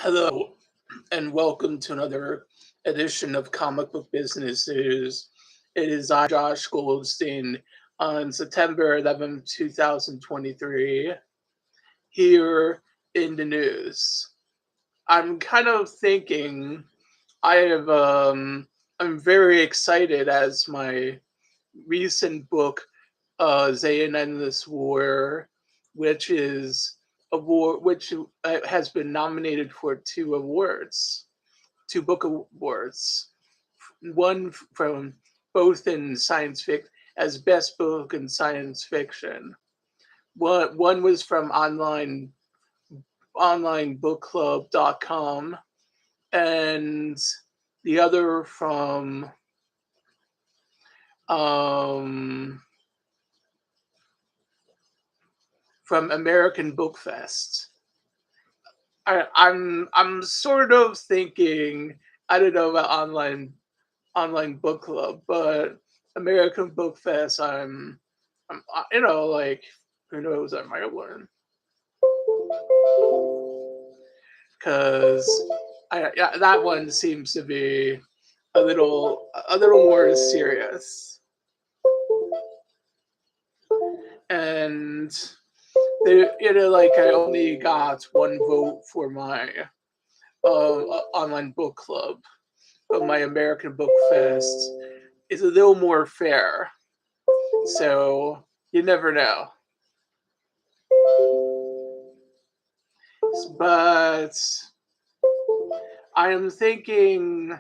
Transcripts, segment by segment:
Hello, and welcome to another edition of Comic Book Business News. It is I, Josh Goldstein, on September 11th, 2023, here in the news. I'm kind of thinking I have, I'm very excited as my recent book, Zayn Endless War, which is award which has been nominated for two book awards. One from both in science fiction as best book in science fiction. One was from onlinebookclub.com, and the other um from American Book Fest. I'm sort of thinking, I don't know about online book club, but American Book Fest, like, who knows, I might learn because that one seems to be a little more serious, and like I only got one vote for my online book club, but my American Book Fest is a little more fair. So you never know. But I am thinking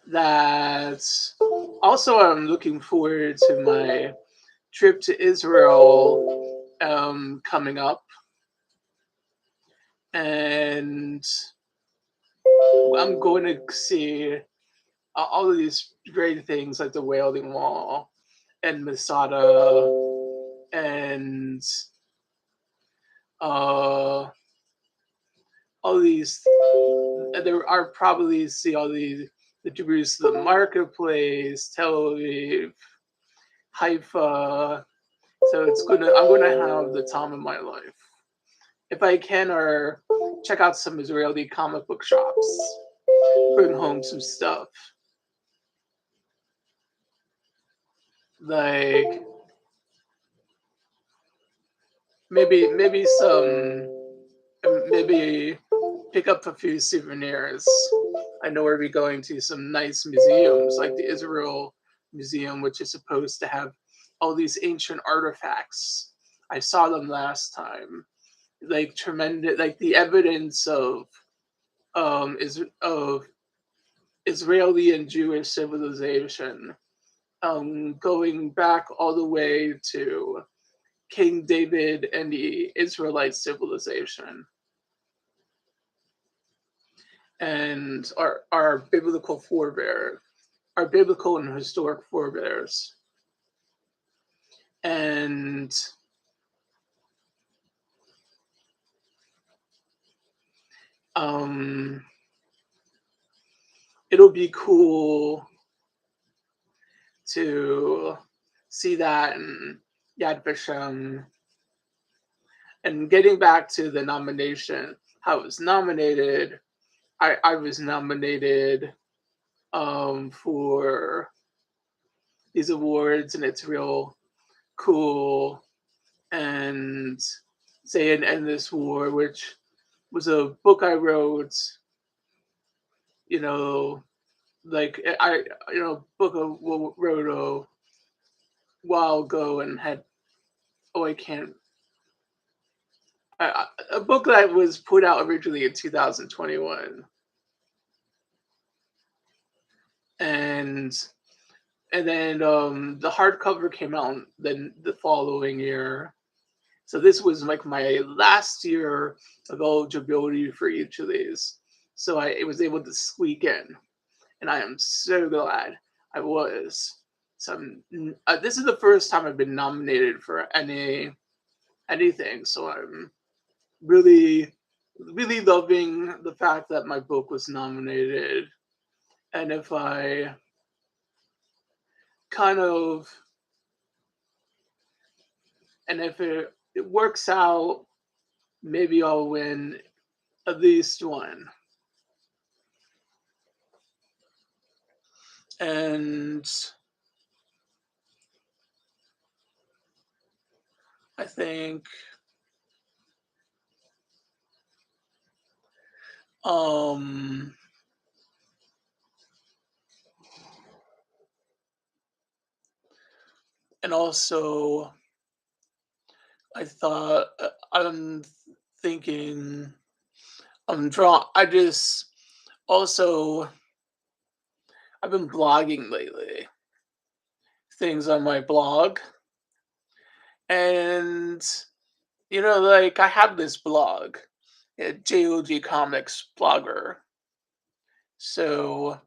that also I'm looking forward to my trip to Israel coming up. And I'm going to see all of these great things like the Wailing Wall and Masada and uh, all these. There are probably see all the Jerusalem marketplace, Tel Aviv, Haifa. So I'm gonna have the time of my life. If I can, or check out some Israeli comic book shops, bring home some stuff like maybe maybe pick up a few souvenirs. I know we'll be going to some nice museums like the Israel Museum, which is supposed to have all these ancient artifacts. I saw them last time, like tremendous, like the evidence of Israeli and Jewish civilization, going back all the way to King David and the Israelite civilization, and our biblical forebear, our biblical and historic forebears. And um, it'll be cool to see that in Yad Vashem. And getting back to the nomination, how it was nominated, I was nominated for these awards, and it's real cool. And Say an Endless War, which was a book I wrote, you know, like book I wrote a while ago and had, oh, I can't, a book that was put out originally in 2021. And then the hardcover came out then the following year. So this was like my last year of eligibility for each of these. So I was able to squeak in, and I am so glad I was. So this is the first time I've been nominated for anything. So I'm really, really loving the fact that my book was nominated. And if I kind of, and if it works out maybe I'll win at least one. And I think um and also I thought I'm thinking I'm draw I just also I've been blogging lately, things on my blog, and like I have this blog, JOG Comics Blogger. So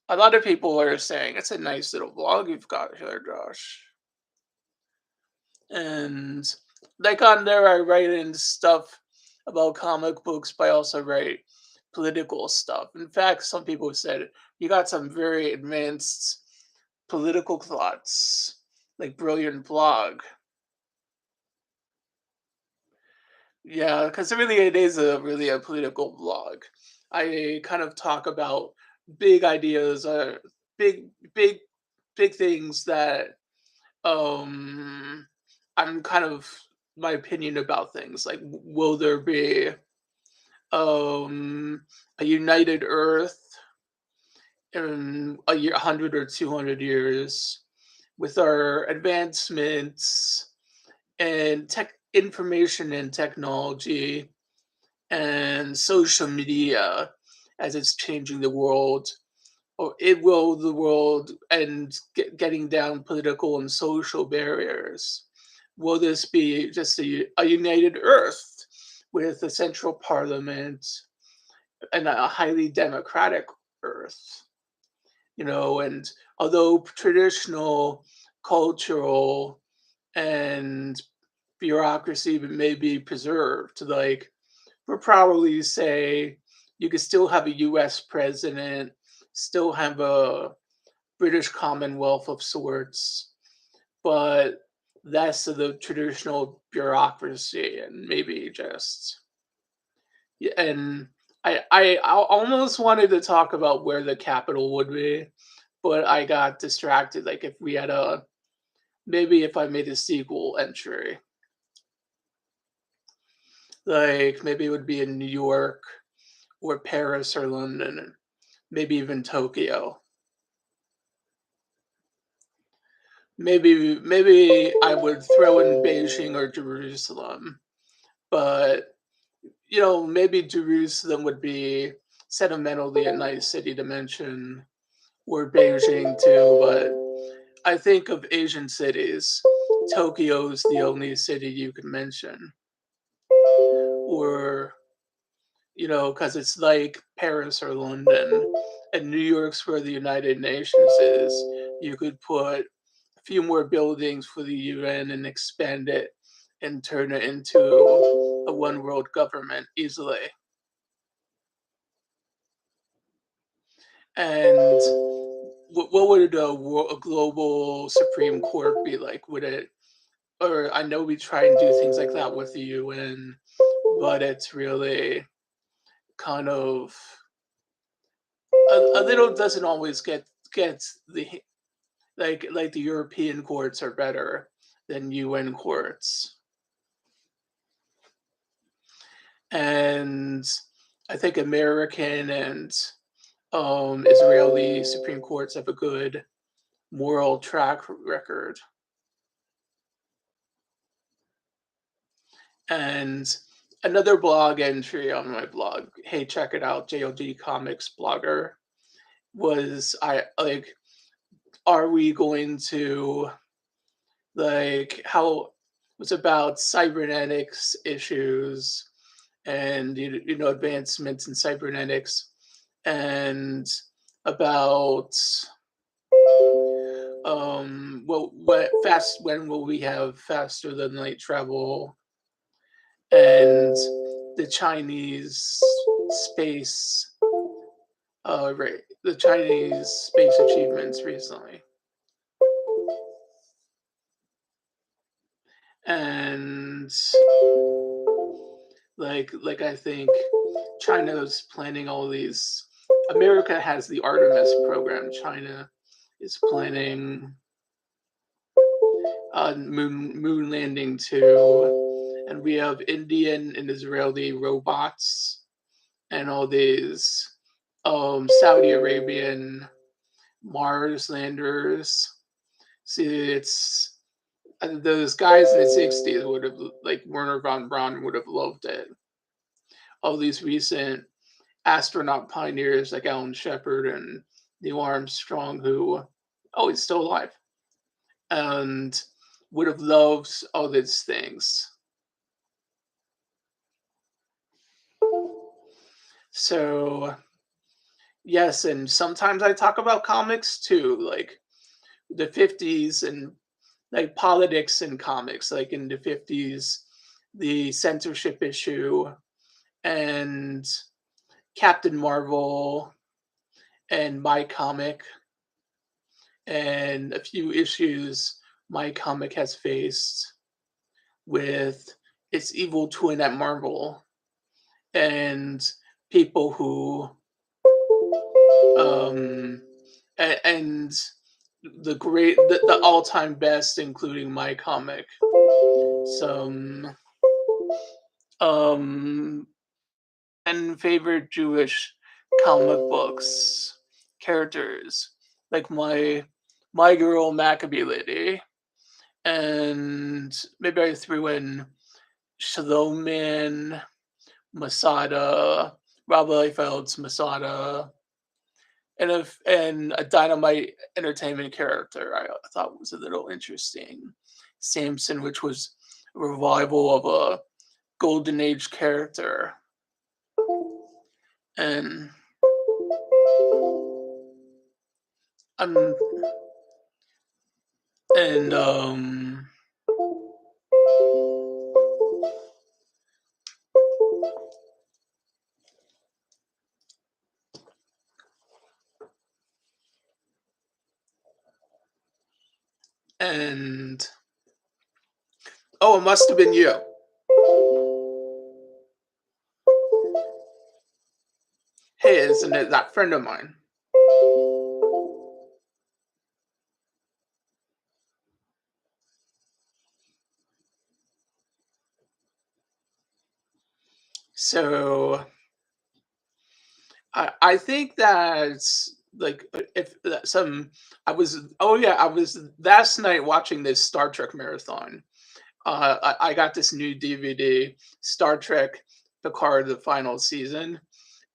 a lot of people are saying it's a nice little blog you've got here, Josh. And like on there, I write in stuff about comic books, but I also write political stuff. In fact, some people said you got some very advanced political thoughts, like brilliant blog. Yeah, because really it is a really a political blog. I kind of talk about big ideas, big, big, big things that I'm kind of my opinion about things. Like, will there be um a united Earth in a year, 100 or 200 years, with our advancements and tech information and technology and social media as it's changing the world, or it will the world and getting down political and social barriers. Will this be just a united Earth with a central parliament and a highly democratic Earth? And although traditional, cultural, and bureaucracy may be preserved, like we'll probably say you could still have a US president, still have a British Commonwealth of sorts, but less of the traditional bureaucracy and maybe just yeah, and I almost wanted to talk about where the capital would be, but I got distracted. Like if we had a maybe if I made a sequel entry, like maybe it would be in New York or Paris or London, maybe even Tokyo. Maybe I would throw in Beijing or Jerusalem, but maybe Jerusalem would be sentimentally a nice city to mention, or Beijing too. But I think of Asian cities, Tokyo's the only city you can mention, or because it's like Paris or London, and New York's where the United Nations is. You could put a few more buildings for the UN and expand it and turn it into a one world government easily. And what would a global Supreme Court be like? Would it, or I know we try and do things like that with the UN, but it's really kind of a little doesn't always get the like the European courts are better than UN courts. And I think American and Israeli Supreme Courts have a good moral track record. And another blog entry on my blog, hey, check it out, JLD Comics Blogger, was I like, are we going to like how was about cybernetics issues and advancements in cybernetics and about what fast when will we have faster than light travel and the Chinese space right the Chinese space achievements recently. And like I think China's planning all these. America has the Artemis program. China is planning moon landing too, and we have Indian and Israeli robots and all these Saudi Arabian Mars landers. See, it's those guys in the '60s would have like Werner von Braun would have loved it. All these recent astronaut pioneers like Alan Shepard and Neil Armstrong, who he's still alive and would have loved all these things. So yes, and sometimes I talk about comics too, like the '50s and like politics and comics. Like in the '50s, the censorship issue and Captain Marvel and My Comic and a few issues My Comic has faced with its evil twin at Marvel and people who um and the all-time best including My Comic, some um and favorite Jewish comic books characters like my girl Maccabee Lady, and maybe I threw in Shalom Man, Masada, Rob Liefeld's Masada, and a Dynamite Entertainment character I thought was a little interesting, Samson, which was a revival of a Golden Age character, and um and and oh, it must have been you. Hey, isn't it that friend of mine? So I think that's like if some I was oh yeah I was last night watching this Star Trek marathon. I got this new DVD, Star Trek Picard: The Final Season,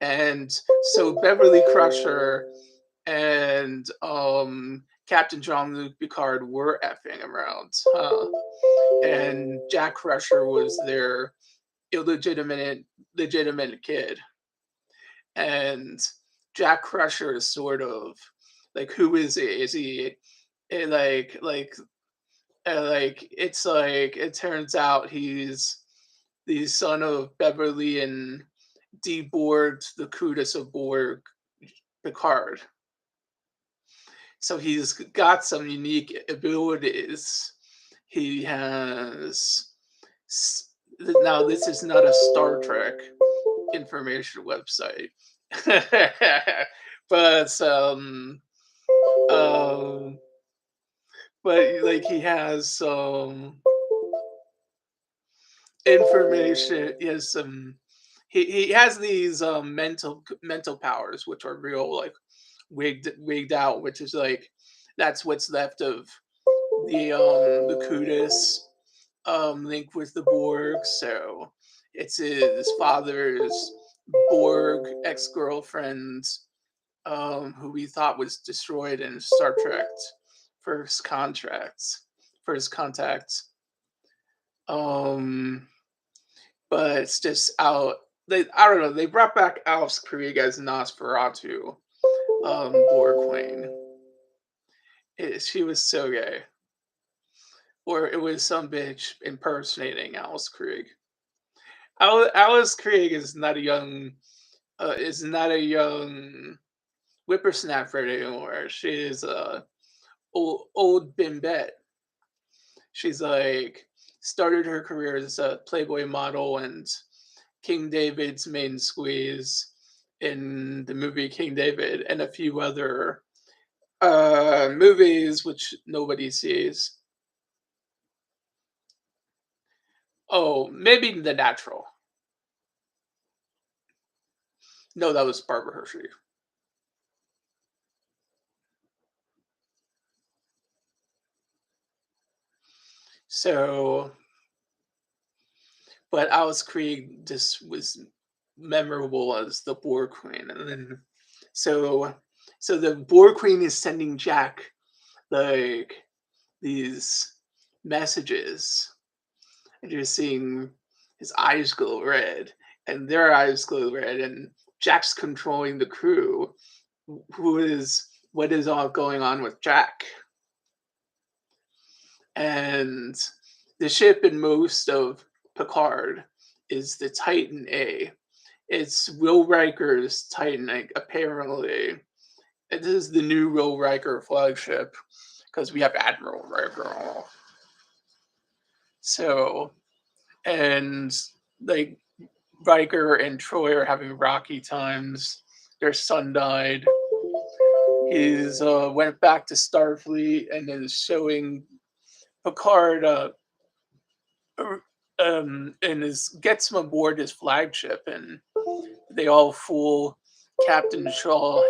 and so Beverly Crusher and Captain Jean-Luc Picard were effing around, and Jack Crusher was their illegitimate legitimate kid, and Jack Crusher is sort of like who is he? Is he like it's like it turns out he's the son of Beverly and D Borg, the Cudus of Borg, Picard. So he's got some unique abilities. He has now this is not a Star Trek information website. but um but like he has some information. He has some he has these mental powers which are real, like wigged out, which is like that's what's left of the Kudus link with the Borg. So it's his father's Borg ex-girlfriend, who we thought was destroyed in Star Trek First Contracts, First Contact. Um, but it's just out. I don't know. They brought back Alex Krieg as Nosferatu, Borg Queen. She was so gay, or it was some bitch impersonating Alice Krieg. Alice Krieg is not a young whippersnapper anymore. She is a old bimbette. She's like started her career as a Playboy model and King David's main squeeze in the movie King David and a few other movies which nobody sees. Oh, maybe The Natural. No, that was Barbara Hershey. So, but Alice Krieg just was memorable as the Boar Queen, and then so so the Boar Queen is sending Jack like these messages, and you're seeing his eyes glow red, and their eyes glow red, and Jack's controlling the crew. Who is what is all going on with Jack? And the ship in most of Picard is the Titan A. It's Will Riker's Titan, like, apparently. This is the new Will Riker flagship because we have Admiral Riker. So, and like Riker and Troy are having rocky times. Their son died. He's went back to Starfleet and is showing Picard and is gets him aboard his flagship, and they all fool Captain Shaw,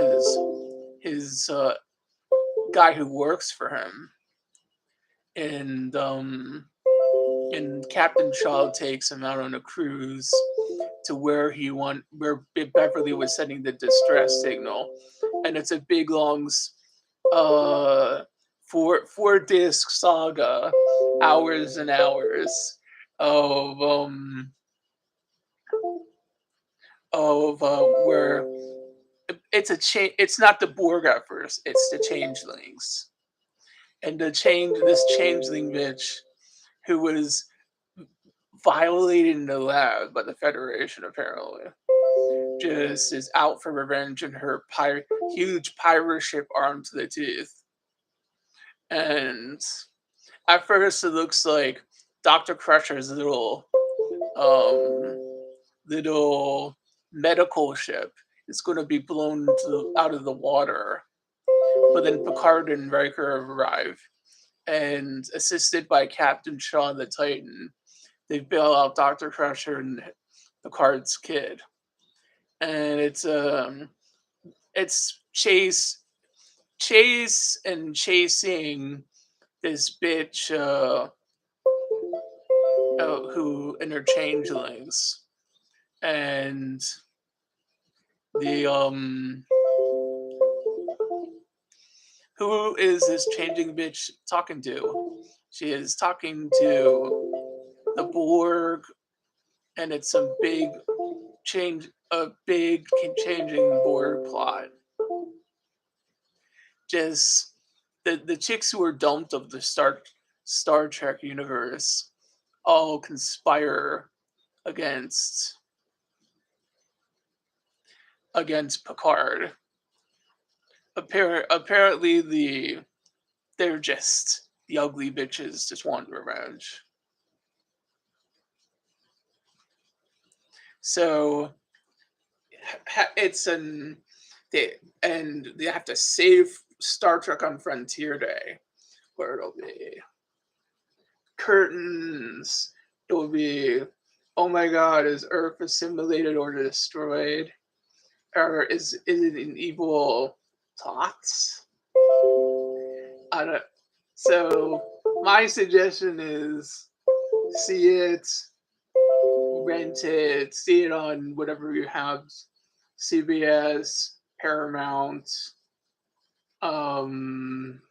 his guy who works for him, and Captain Shaw takes him out on a cruise to where Beverly was sending the distress signal, and it's a big long uh four disc saga, hours and hours of where it's not the Borg at first, it's the changelings, and this changeling bitch who was violated in the lab by the Federation, apparently just is out for revenge in her huge pirate ship armed to the teeth. And at first it looks like Dr. Crusher's um little medical ship is going to be blown out of the water. But then Picard and Riker arrive, and assisted by Captain Shaw the Titan, they bail out Dr. Crusher and Picard's kid. And it's chase and chasing this bitch who and her changelings, and the who is this changing bitch talking to? She is talking to the Borg, and it's a big changing Borg plot. Just the chicks who were dumped of the Star Trek universe all conspire against Picard. Apparently they're just the ugly bitches just want revenge. So it's they have to save Star Trek on Frontier Day, where it'll be curtains. It will be, oh my God, is Earth assimilated or destroyed, or is it an evil thoughts? I don't. So my suggestion is see it, rent it, see it on whatever you have, CBS, Paramount, um,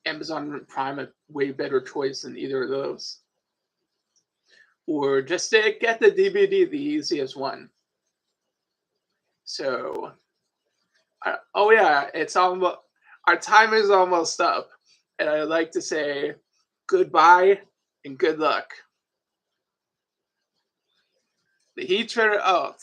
Amazon Prime, a way better choice than either of those. Or just to get the DVD, the easiest one. So, oh yeah, it's almost our time is almost up, and I'd like to say goodbye and good luck. The heat treader out.